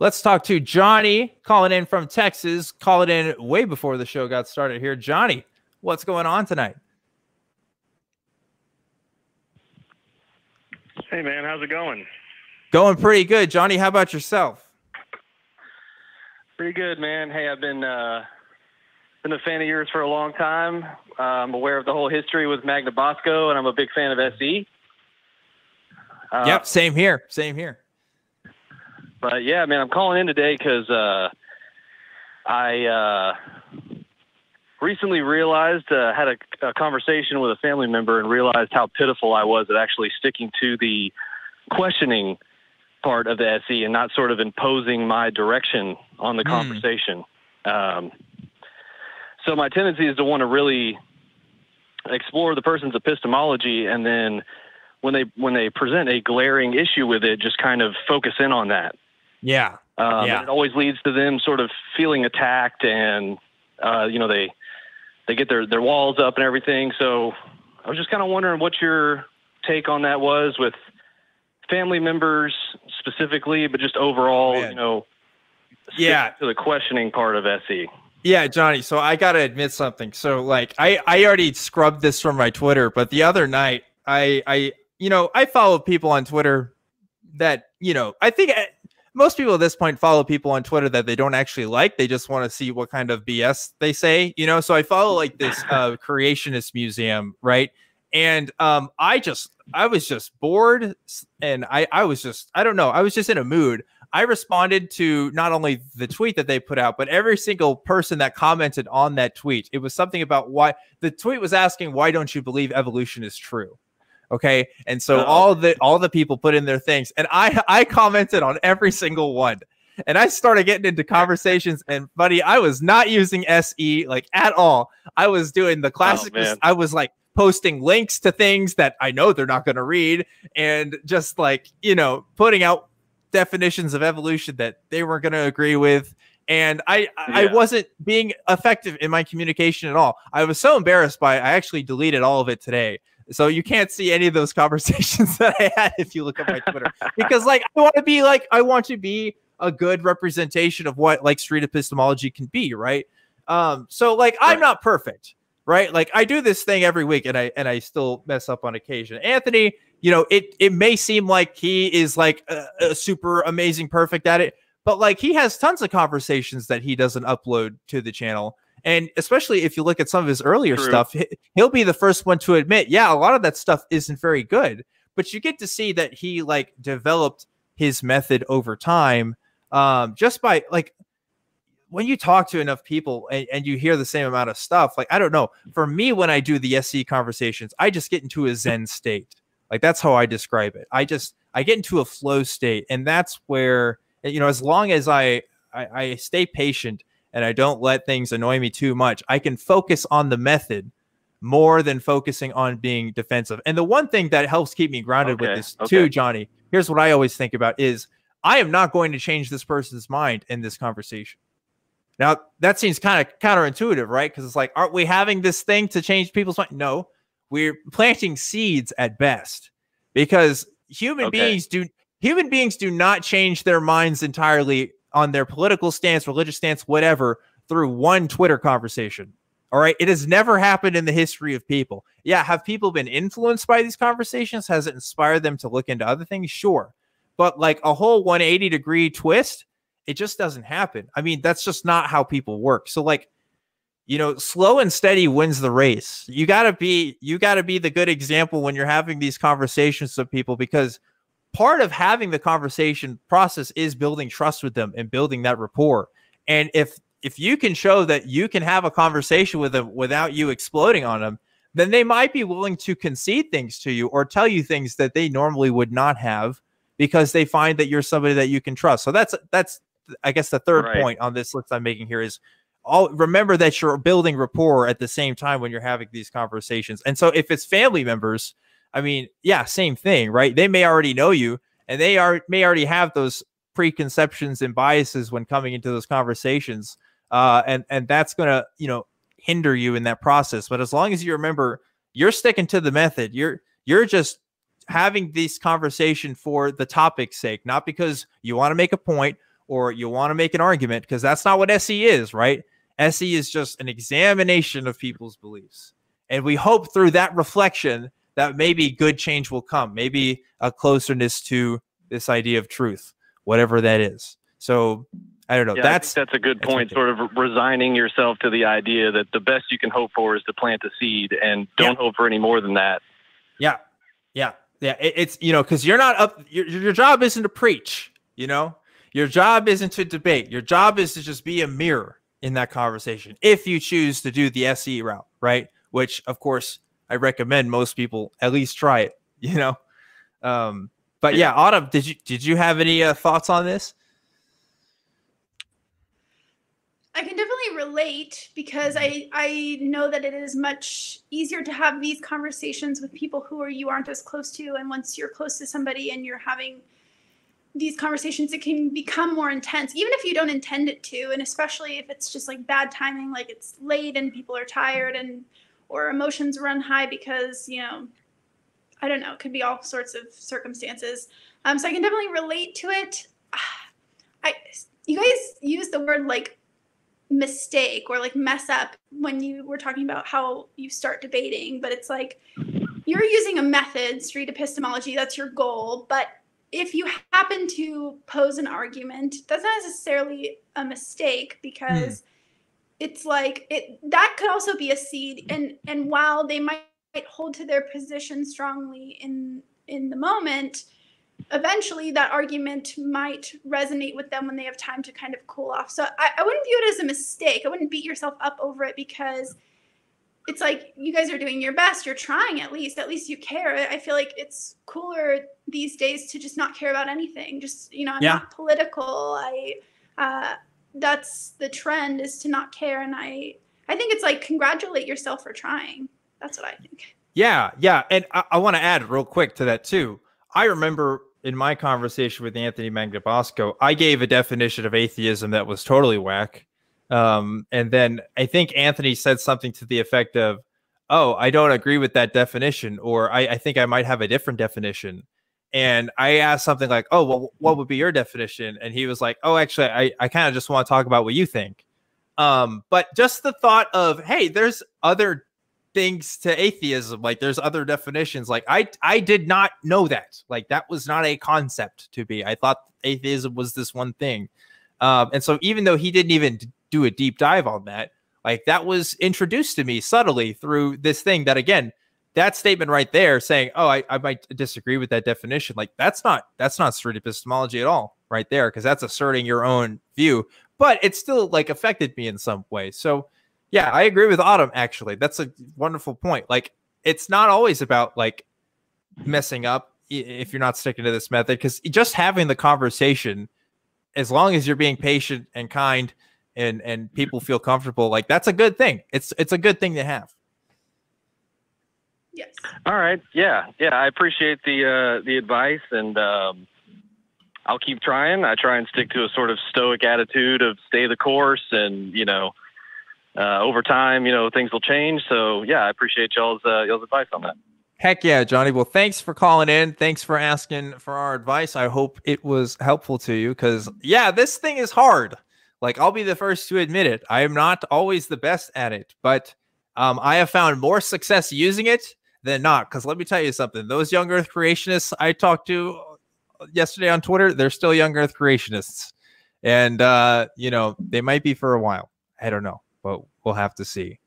Let's talk to Johnny, calling in from Texas, calling in way before the show got started here. Johnny, what's going on tonight? Hey, man, how's it going? Going pretty good. Johnny, how about yourself? Pretty good, man. Hey, I've been a fan of yours for a long time. I'm aware of the whole history with Magna Bosco, and I'm a big fan of SE. Yep, same here. Same here. But, yeah, man, I'm calling in today because I recently realized, had a conversation with a family member and realized how pitiful I was at actually sticking to the questioning part of the SE and not sort of imposing my direction on the conversation. So my tendency is to want to really explore the person's epistemology, and then when they present a glaring issue with it, just kind of focus in on that. Yeah. And it always leads to them sort of feeling attacked, and they get their walls up and everything. So I was just kind of wondering what your take on that was with family members specifically, but just overall, to the questioning part of SE. Yeah, Johnny. So I got to admit something. So like, I already scrubbed this from my Twitter, but the other night I follow people on Twitter that, I think most people at this point follow people on Twitter that they don't actually like. They just want to see what kind of BS they say, So I follow like this creationist museum, right? And I was just bored, and I was just in a mood. I responded to not only the tweet that they put out, but every single person that commented on that tweet. It was something about why the tweet was asking, why don't you believe evolution is true? Okay. And so all the people put in their things, and I commented on every single one, and I started getting into conversations, and buddy, I was not using SE like at all. I was doing the classic. I was like posting links to things that I know they're not going to read, and just like, putting out definitions of evolution that they weren't going to agree with. And I wasn't being effective in my communication at all. I was so embarrassed by it, I actually deleted all of it today. So you can't see any of those conversations that I had if you look at my Twitter, because like, I want to be a good representation of what like street epistemology can be. Right. So like, I'm not perfect, right? Like I do this thing every week, and I still mess up on occasion. Anthony, it may seem like he is like a super amazing perfect at it, but like he has tons of conversations that he doesn't upload to the channel. And especially if you look at some of his earlier stuff, he'll be the first one to admit, yeah, a lot of that stuff isn't very good, but you get to see that he like developed his method over time, just by like, when you talk to enough people and you hear the same amount of stuff, like, I don't know, for me, when I do the SE conversations, I just get into a Zen state. Like, that's how I describe it. I get into a flow state, and that's where, as long as I stay patient and I don't let things annoy me too much, I can focus on the method more than focusing on being defensive. And the one thing that helps keep me grounded with this too, Johnny, here's what I always think about is, I am not going to change this person's mind in this conversation. Now, that seems kind of counterintuitive, right? Because it's like, aren't we having this thing to change people's mind? No, we're planting seeds at best, because human beings do not change their minds entirely on their political stance, religious stance, whatever, through one Twitter conversation. All right. It has never happened in the history of people. Yeah. Have people been influenced by these conversations? Has it inspired them to look into other things? Sure. But like a whole 180-degree twist, it just doesn't happen. I mean, that's just not how people work. So like, slow and steady wins the race. You gotta be the good example when you're having these conversations with people, because part of having the conversation process is building trust with them and building that rapport. And if you can show that you can have a conversation with them without you exploding on them, then they might be willing to concede things to you or tell you things that they normally would not have, because they find that you're somebody that you can trust. So that's I guess the third point on this list I'm making here is, remember that you're building rapport at the same time when you're having these conversations. And so if it's family members, I mean, yeah, same thing, right? They may already know you, and they may already have those preconceptions and biases when coming into those conversations. And that's going to, hinder you in that process. But as long as you remember, you're sticking to the method, you're just having this conversation for the topic's sake, not because you want to make a point or you want to make an argument, because that's not what SE is, right? SE is just an examination of people's beliefs. And we hope through that reflection that maybe good change will come, maybe a closeness to this idea of truth, whatever that is. So I don't know. Yeah, that's a good point, sort of resigning yourself to the idea that the best you can hope for is to plant a seed, and don't hope for any more than that. Yeah. Yeah. Yeah. It's, you know, because you're not up, your job isn't to preach, you know, your job isn't to debate. Your job is to just be a mirror in that conversation, if you choose to do the SE route, right? Which, of course, I recommend most people at least try it, you know? But yeah, Autumn, did you have any thoughts on this? I can definitely relate, because I know that it is much easier to have these conversations with people who you aren't as close to. And once you're close to somebody and you're having these conversations, it can become more intense, even if you don't intend it to. And especially if it's just like bad timing, like it's late and people are tired, and or emotions run high because, you know, I don't know, it could be all sorts of circumstances. So I can definitely relate to it. You guys use the word like mistake or like mess up when you were talking about how you start debating, but it's like you're using a method, street epistemology, that's your goal. But if you happen to pose an argument, that's not necessarily a mistake, because it's like that could also be a seed. And while they might hold to their position strongly in the moment, eventually that argument might resonate with them when they have time to kind of cool off. So I wouldn't view it as a mistake. I wouldn't beat yourself up over it, because it's like you guys are doing your best. You're trying, at least you care. I feel like it's cooler these days to just not care about anything. Just, you know, I'm not political. That's the trend, is to not care. And I think it's like, congratulate yourself for trying. That's what I think. Yeah. Yeah. And I want to add real quick to that too. I remember in my conversation with Anthony Magnabosco, I gave a definition of atheism that was totally whack. And then I think Anthony said something to the effect of, oh, I don't agree with that definition, or I think I might have a different definition. And I asked something like, oh, well, what would be your definition? And he was like, oh, actually, I kind of just want to talk about what you think. But just the thought of, hey, there's other things to atheism, like there's other definitions. Like I did not know that. Like that was not a concept to me. I thought atheism was this one thing. And so even though he didn't even do a deep dive on that, like that was introduced to me subtly through this thing that, again, that statement right there saying, oh, I might disagree with that definition. Like that's not street epistemology at all right there, because that's asserting your own view, but it still like affected me in some way. So yeah, I agree with Autumn, actually. That's a wonderful point. Like, it's not always about, like, messing up if you're not sticking to this method, because just having the conversation, as long as you're being patient and kind and people feel comfortable, like, that's a good thing. It's a good thing to have. Yes. All right. Yeah. I appreciate the advice, and I'll keep trying. I try and stick to a sort of stoic attitude of stay the course, and, you know, over time, you know, things will change. So yeah, I appreciate y'all's advice on that. Heck yeah, Johnny. Well, thanks for calling in. Thanks for asking for our advice. I hope it was helpful to you, because yeah, this thing is hard. Like, I'll be the first to admit it. I am not always the best at it, but I have found more success using it than not. Because let me tell you something, those young Earth creationists I talked to yesterday on Twitter, they're still young Earth creationists. And, you know, they might be for a while. I don't know, but we'll have to see.